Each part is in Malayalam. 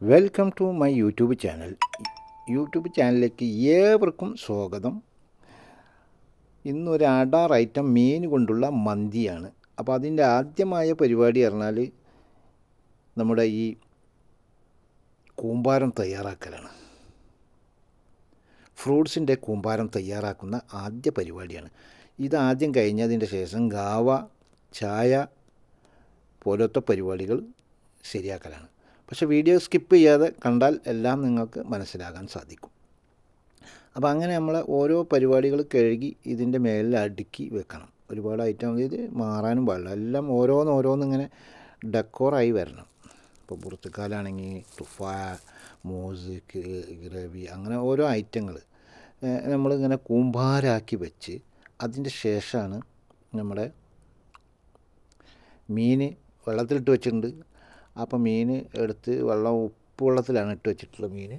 Welcome to my YouTube channel. YouTube ചാനലിലേക്ക് ഏവർക്കും സ്വാഗതം. ഇന്നൊരു അടാർ ഐറ്റം മീൻ കൊണ്ടുള്ള മന്തിയാണ്. അപ്പോൾ അതിൻ്റെ ആദ്യമായ പരിപാടി പറഞ്ഞാൽ നമ്മുടെ ഈ കൂമ്പാരം തയ്യാറാക്കലാണ്. ഫ്രൂട്ട്സിൻ്റെ കൂമ്പാരം തയ്യാറാക്കുന്ന ആദ്യ പരിപാടിയാണ്. ഇതാദ്യം കഴിഞ്ഞതിൻ്റെ ശേഷം ഗാവ, ചായ പോലത്തെ പരിപാടികൾ ശരിയാക്കലാണ്. പക്ഷേ വീഡിയോ സ്കിപ്പ് ചെയ്യാതെ കണ്ടാൽ എല്ലാം നിങ്ങൾക്ക് മനസ്സിലാകാൻ സാധിക്കും. അപ്പോൾ അങ്ങനെ നമ്മൾ ഓരോ പരിപാടികൾ കഴുകി ഇതിൻ്റെ മേലിൽ അടുക്കി വെക്കണം. ഒരുപാട് ഐറ്റം ഇത് മാറാനും പാടില്ല. എല്ലാം ഓരോന്നിങ്ങനെ ഡെക്കോറായി വരണം. ഇപ്പോൾ പുറത്തുകാലാണെങ്കിൽ ടുഫ, മോസ്, ഗ്രവി, അങ്ങനെ ഓരോ ഐറ്റങ്ങൾ നമ്മളിങ്ങനെ കൂമ്പാരാക്കി വെച്ച് അതിൻ്റെ ശേഷമാണ് നമ്മുടെ മീൻ വെള്ളത്തിലിട്ട് വെച്ചിട്ടുണ്ട്. അപ്പോൾ മീൻ എടുത്ത് ഉപ്പ് വെള്ളത്തിലാണ് ഇട്ട് വെച്ചിട്ടുള്ള മീൻ.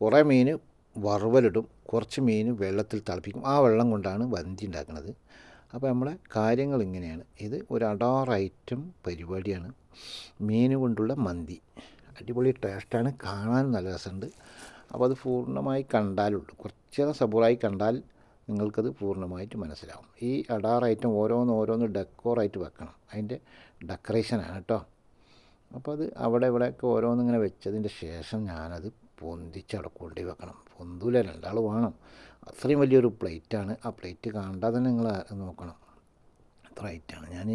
കുറേ മീൻ വറുവലിടും, കുറച്ച് മീൻ വെള്ളത്തിൽ തിളപ്പിക്കും. ആ വെള്ളം കൊണ്ടാണ് മന്തി ഉണ്ടാക്കുന്നത്. അപ്പോൾ നമ്മളെ കാര്യങ്ങൾ ഇങ്ങനെയാണ്. ഇത് ഒരു അടാർ ഐറ്റം പരിപാടിയാണ്, മീൻ കൊണ്ടുള്ള മന്തി. അടിപൊളി ടേസ്റ്റാണ്, കാണാൻ നല്ല രസമുണ്ട്. അപ്പോൾ അത് പൂർണ്ണമായി കണ്ടാലുള്ളൂ, കുറച്ച് നേരം സബൂറായി കണ്ടാൽ നിങ്ങൾക്കത് പൂർണ്ണമായിട്ട് മനസ്സിലാവും. ഈ അടാർ ഐറ്റം ഓരോന്ന് ഡെക്കോറായിട്ട് വെക്കണം. അതിൻ്റെ ഡെക്കറേഷനാണ് കേട്ടോ. അപ്പോൾ അത് അവിടെ ഇവിടെയൊക്കെ ഓരോന്നിങ്ങനെ വെച്ചതിൻ്റെ ശേഷം ഞാനത് പൊന്തിച്ചവിടെ കൊണ്ടുപോയി വെക്കണം. പൊന്തൂല, രണ്ടാൾ വേണം. അത്രയും വലിയൊരു പ്ലേറ്റാണ്. ആ പ്ലേറ്റ് കണ്ടാൽ തന്നെ നിങ്ങൾ നോക്കണം, അത്ര ഐറ്റാണ്. ഞാൻ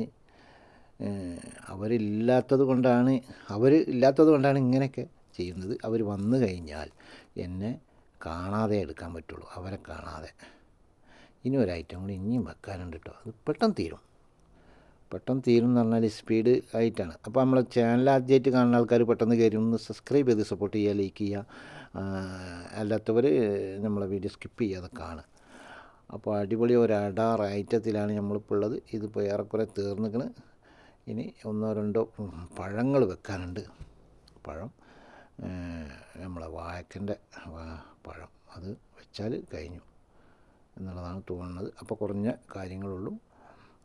അവരില്ലാത്തത് കൊണ്ടാണ് ഇങ്ങനെയൊക്കെ ചെയ്യുന്നത്. അവർ വന്നു കഴിഞ്ഞാൽ എന്നെ കാണാതെ എടുക്കാൻ പറ്റുള്ളൂ, അവരെ കാണാതെ. ഇനി ഒരു ഐറ്റം കൂടി ഇനിയും വെക്കാനുണ്ട് കേട്ടോ. അത് പെട്ടെന്ന് തീരും എന്ന് പറഞ്ഞാൽ സ്പീഡ് ആയിട്ടാണ്. അപ്പോൾ നമ്മളെ ചാനൽ ആദ്യമായിട്ട് കാണുന്ന ആൾക്കാർ പെട്ടെന്ന് കയറി ഒന്ന് സബ്സ്ക്രൈബ് ചെയ്ത് സപ്പോർട്ട് ചെയ്യുക, ലൈക്ക് ചെയ്യുക. അല്ലാത്തവർ നമ്മളെ വീഡിയോ സ്കിപ്പ് ചെയ്യാതെ കാണുക. അപ്പോൾ അടിപൊളി ഒരു അടാർ ഐറ്റത്തിലാണ് നമ്മളിപ്പോൾ ഉള്ളത്. ഇതിപ്പോൾ ഏറെക്കുറെ തീർന്നിക്കണ്. ഇനി ഒന്നോ രണ്ടോ പഴങ്ങൾ വെക്കാനുണ്ട്. പഴം നമ്മളെ വാഴക്കൻ്റെ പഴം, അത് വെച്ചാൽ കഴിഞ്ഞു എന്നുള്ളതാണ് തോന്നുന്നത്. അപ്പോൾ കുറഞ്ഞ കാര്യങ്ങളുള്ളൂ.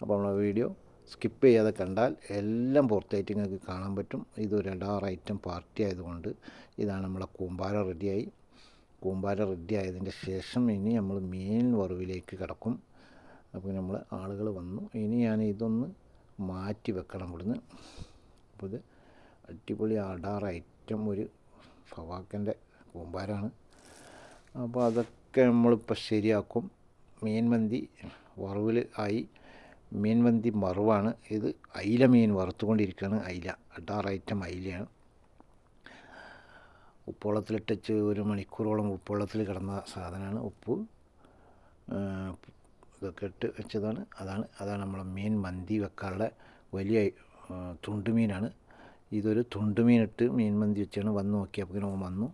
അപ്പോൾ നമ്മളെ വീഡിയോ സ്കിപ്പ് ചെയ്യാതെ കണ്ടാൽ എല്ലാം പുറത്തായിട്ട് നിങ്ങൾക്ക് കാണാൻ പറ്റും. ഇതൊരു അടാർ ഐറ്റം പാർട്ടി ആയതുകൊണ്ട് ഇതാണ് നമ്മളെ കൂമ്പാരം റെഡിയായി. കൂമ്പാരം റെഡി ആയതിൻ്റെ ശേഷം ഇനി നമ്മൾ മീൻ വറവിലേക്ക് കിടക്കും. അപ്പോൾ നമ്മൾ ആളുകൾ വന്നു. ഇനി ഞാൻ ഇതൊന്ന് മാറ്റി വെക്കണം ഇവിടുന്ന്. അപ്പോൾ ഇത് അടിപൊളി അടാർ ഐറ്റം ഒരു ഫവാക്കൻ്റെ കൂമ്പാരമാണ്. അപ്പോൾ അതൊക്കെ നമ്മളിപ്പോൾ ശരിയാക്കും. മീൻ മന്തി വറവിൽ ആയി. മീൻ മന്തി മറുവാണ് ഇത്. അയില മീൻ വറുത്തുകൊണ്ടിരിക്കുകയാണ്. അയില, അടാർ ഐറ്റം അയിലയാണ്. ഉപ്പുവെള്ളത്തിലിട്ടച്ച് 1 മണിക്കൂറോളം ഉപ്പുവെള്ളത്തിൽ കിടന്ന സാധനമാണ്. ഉപ്പ് ഇതൊക്കെ ഇട്ട് വെച്ചതാണ്. അതാണ് നമ്മളെ മീൻ മന്തി വെക്കാനുള്ള വലിയ തുണ്ടുമീനാണ്. ഇതൊരു തുണ്ടുമീനിട്ട് മീൻ മന്തി വെച്ചാണ്. വന്ന് നോക്കിയപ്പോൾ വന്നു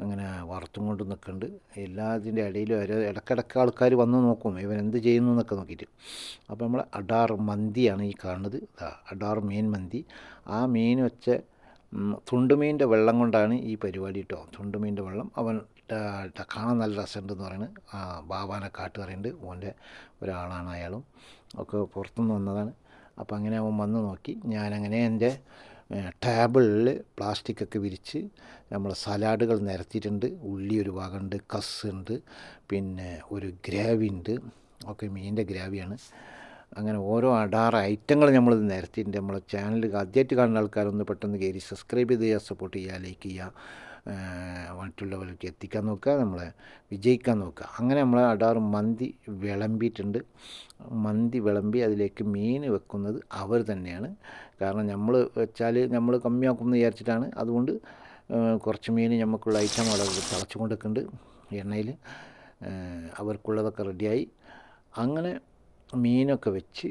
അങ്ങനെ വറുത്തും കൊണ്ട് നിൽക്കുന്നുണ്ട്. എല്ലാത്തിൻ്റെ ഇടയിലും ഇടയ്ക്കിടയ്ക്ക് ആൾക്കാർ വന്ന് നോക്കും ഇവൻ എന്ത് ചെയ്യുന്നു എന്നൊക്കെ നോക്കിയിട്ട്. അപ്പോൾ നമ്മൾ അടാർ മന്തിയാണ് ഈ കാണുന്നത്. അടാർ മീൻ മന്തി. ആ മീൻ വെച്ച തുണ്ടുമീൻ്റെ വെള്ളം കൊണ്ടാണ് ഈ പരിപാടി കേട്ടോ. തുണ്ടുമീൻ്റെ വെള്ളം അവൻ കാണാൻ നല്ല രസമുണ്ടെന്ന് പറയുന്നത്. ബാബാനെ കാട്ട് പറയുന്നുണ്ട്. ഓൻ്റെ ഒരാളാണ് അയാളും ഒക്കെ പുറത്തുനിന്ന് വന്നതാണ്. അപ്പോൾ അങ്ങനെ അവൻ വന്ന് നോക്കി. ഞാനങ്ങനെ എൻ്റെ ടേബിളിൽ പ്ലാസ്റ്റിക്കൊക്കെ വിരിച്ച് നമ്മൾ സലാഡുകൾ നിരത്തിയിട്ടുണ്ട്. ഉള്ളി ഒരു ഭാഗമുണ്ട്, കസ്സുണ്ട്, പിന്നെ ഒരു ഗ്രേവി ഉണ്ട്. ഒക്കെ മീനിൻ്റെ ഗ്രേവിയാണ്. അങ്ങനെ ഓരോ അടാർ ഐറ്റങ്ങൾ നമ്മൾ നിരത്തിയിട്ടുണ്ട്. നമ്മളെ ചാനൽ ആദ്യമായിട്ട് കാണുന്ന ആൾക്കാരൊന്ന് പെട്ടെന്ന് കയറി സബ്സ്ക്രൈബ് ചെയ്ത് സപ്പോർട്ട് ചെയ്യുക, ലൈക്ക് ചെയ്യുക, മറ്റുള്ളവർക്ക് എത്തിക്കാൻ നോക്കുക, നമ്മളെ വിജയിക്കാൻ നോക്കുക. അങ്ങനെ നമ്മളെ അടാർ മന്തി വിളമ്പിയിട്ടുണ്ട്. മന്തി വിളമ്പി അതിലേക്ക് മീൻ വെക്കുന്നത് അവർ തന്നെയാണ്. കാരണം നമ്മൾ വെച്ചാൽ നമ്മൾ കമ്മിയാക്കുമെന്ന് വിചാരിച്ചിട്ടാണ്. അതുകൊണ്ട് കുറച്ച് മീൻ നമുക്കുള്ള ഐറ്റം അവിടെ തിളച്ചു കൊണ്ടിരിക്കുന്നുണ്ട് എണ്ണയിൽ. അവർക്കുള്ളതൊക്കെ റെഡിയായി. അങ്ങനെ മീനൊക്കെ വെച്ച്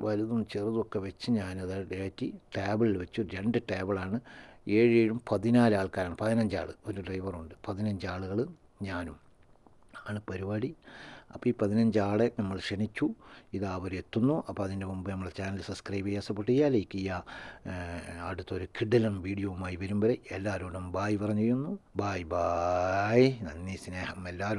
വലുതും ചെറുതുമൊക്കെ വെച്ച് ഞാനത് കയറ്റി ടേബിളിൽ വെച്ചു. 2 ടേബിളാണ്. 7 14 ആൾക്കാരാണ്. 15 ആൾ, ഒരു ഡ്രൈവറുണ്ട്. 15 ആളുകൾ ഞാനും ആണ് പരിപാടി. അപ്പോൾ ഈ 15 ആളെ നമ്മൾ ക്ഷണിച്ചു. ഇതാ അവരെത്തുന്നു. അപ്പോൾ അതിൻ്റെ മുമ്പ് നമ്മളെ ചാനൽ സബ്സ്ക്രൈബ് ചെയ്യുക, സപ്പോർട്ട് ചെയ്യുക, ലൈക്ക് ചെയ്യുക. അടുത്തൊരു കിടിലൻ വീഡിയോവുമായി വരും വരെ എല്ലാവരോടും ബായ് പറഞ്ഞു ചെയ്യുന്നു. ബായ്. നന്ദി, സ്നേഹം എല്ലാവരോടും.